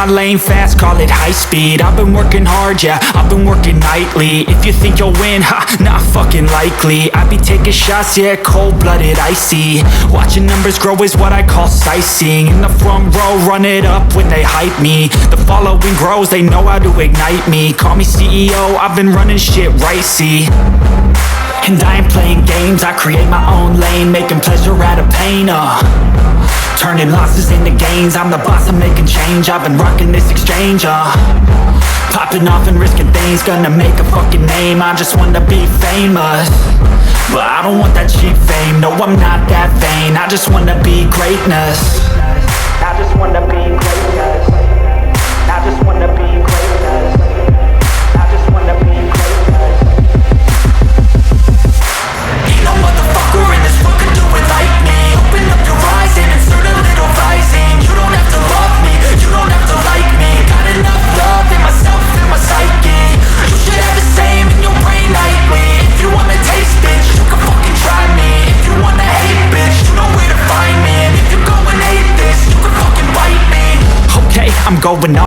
lane fast, call it high speed. I've been working hard, yeah, I've been working nightly. If you think you'll win, ha, not fucking likely. I be taking shots, yeah, cold-blooded, icy. Watching numbers grow is what I call sightseeing. In the front row, run it up when they hype me. The following grows, they know how to ignite me. Call me CEO, I've been running shit right, see. And I ain't playing games, I create my own lane, making pleasure out of pain, turning losses into gains. I'm the boss, I'm making change. I've been rocking this exchange, popping off and risking things. Gonna make a fucking name, I just wanna be famous. But I don't want that cheap fame, no I'm not that vain. I just wanna be greatness.